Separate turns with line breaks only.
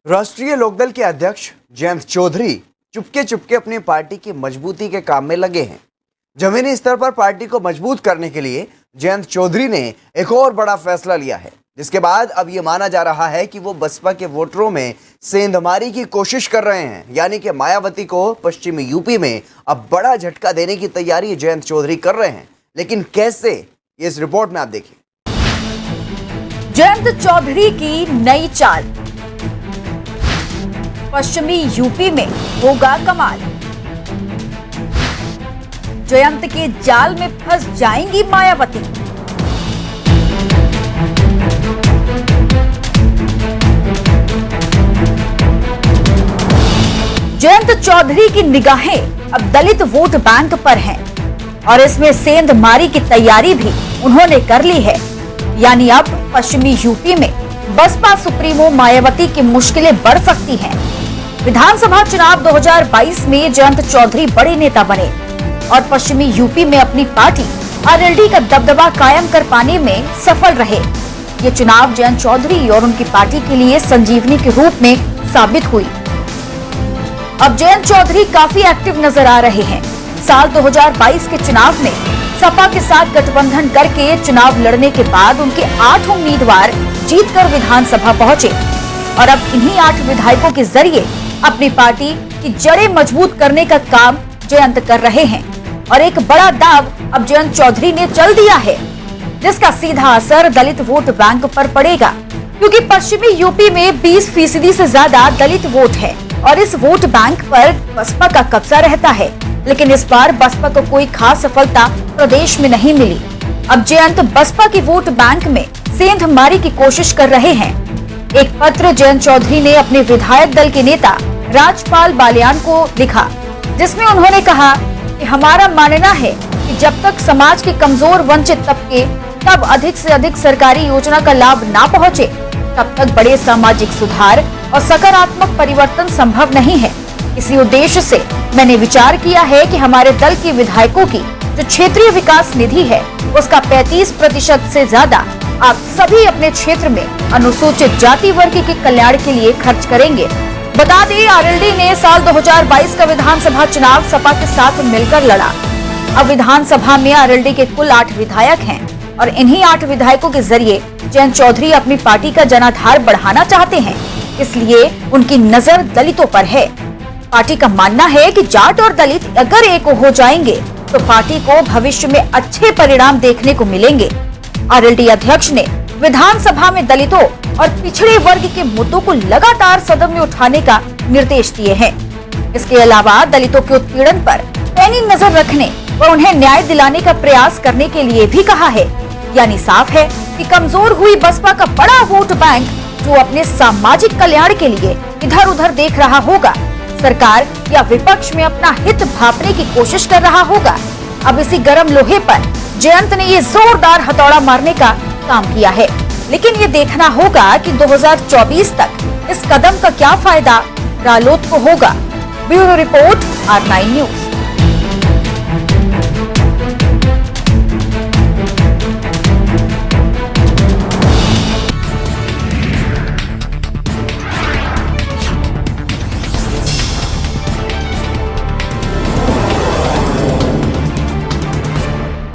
राष्ट्रीय लोकदल के अध्यक्ष जयंत चौधरी चुपके चुपके अपनी पार्टी की मजबूती के काम में लगे हैं। जमीनी स्तर पर पार्टी को मजबूत करने के लिए जयंत चौधरी ने एक और बड़ा फैसला लिया है, जिसके बाद अब ये माना जा रहा है कि वो बसपा के वोटरों में सेंधमारी की कोशिश कर रहे हैं। यानी कि मायावती को पश्चिमी यूपी में अब बड़ा झटका देने की तैयारी जयंत चौधरी कर रहे हैं। लेकिन कैसे, ये इस रिपोर्ट में आप देखिए।
जयंत चौधरी की नई चाल, पश्चिमी यूपी में होगा कमाल। जयंत के जाल में फंस जाएंगी मायावती। जयंत चौधरी की निगाहें अब दलित वोट बैंक पर हैं और इसमें सेंधमारी की तैयारी भी उन्होंने कर ली है। यानी अब पश्चिमी यूपी में बसपा सुप्रीमो मायावती की मुश्किलें बढ़ सकती हैं। विधानसभा चुनाव 2022 में जयंत चौधरी बड़े नेता बने और पश्चिमी यूपी में अपनी पार्टी आरएलडी का दबदबा कायम कर पाने में सफल रहे। ये चुनाव जयंत चौधरी और उनकी पार्टी के लिए संजीवनी के रूप में साबित हुई। अब जयंत चौधरी काफी एक्टिव नजर आ रहे हैं। साल 2022 के चुनाव में सपा के साथ गठबंधन करके चुनाव लड़ने के बाद उनके 8 उम्मीदवार जीतकर विधानसभा पहुंचे और अब इन्हीं 8 विधायकों के जरिए अपनी पार्टी की जड़ें मजबूत करने का काम जयंत कर रहे हैं। और एक बड़ा दाव अब जयंत चौधरी ने चल दिया है, जिसका सीधा असर दलित वोट बैंक पर पड़ेगा, क्योंकि पश्चिमी यूपी में 20% से ज्यादा दलित वोट है और इस वोट बैंक पर बसपा का कब्जा रहता है। लेकिन इस बार बसपा को कोई खास सफलता प्रदेश में नहीं मिली। अब जयंत बसपा की वोट बैंक में सेंधमारी की कोशिश कर रहे हैं। एक पत्र जयंत चौधरी ने अपने विधायक दल के नेता राजपाल बालियान को लिखा, जिसमें उन्होंने कहा कि हमारा मानना है कि जब तक समाज के कमजोर वंचित तबके तब अधिक से अधिक सरकारी योजना का लाभ ना पहुंचे, तब तक बड़े सामाजिक सुधार और सकारात्मक परिवर्तन संभव नहीं है। इसी उद्देश्य से मैंने विचार किया है कि हमारे दल के विधायकों की जो क्षेत्रीय विकास निधि है, उसका 35% से ज्यादा आप सभी अपने क्षेत्र में अनुसूचित जाति वर्ग के कल्याण के लिए खर्च करेंगे। बता दें, आरएलडी ने साल 2022 का विधानसभा चुनाव सपा के साथ मिलकर लड़ा। अब विधानसभा में आरएलडी के कुल 8 विधायक हैं और इन्हीं 8 विधायकों के जरिए जयंत चौधरी अपनी पार्टी का जनाधार बढ़ाना चाहते हैं। इसलिए उनकी नजर दलितों पर है। पार्टी का मानना है कि जाट और दलित अगर एक हो जाएंगे तो पार्टी को भविष्य में अच्छे परिणाम देखने को मिलेंगे। आरएलडी अध्यक्ष ने विधानसभा में दलितों और पिछड़े वर्ग के मुद्दों को लगातार सदन में उठाने का निर्देश दिए हैं। इसके अलावा दलितों के उत्पीड़न पर पैनी नजर रखने और उन्हें न्याय दिलाने का प्रयास करने के लिए भी कहा है। यानी साफ है कि कमजोर हुई बसपा का बड़ा वोट बैंक, जो अपने सामाजिक कल्याण के लिए इधर उधर देख रहा होगा, सरकार या विपक्ष में अपना हित भांपने की कोशिश कर रहा होगा। अब इसी गर्म लोहे पर जयंत ने ये जोरदार हथौड़ा मारने का काम किया है। लेकिन ये देखना होगा कि 2024 तक इस कदम का क्या फायदा रालोद को होगा। Bureau report, R9 news.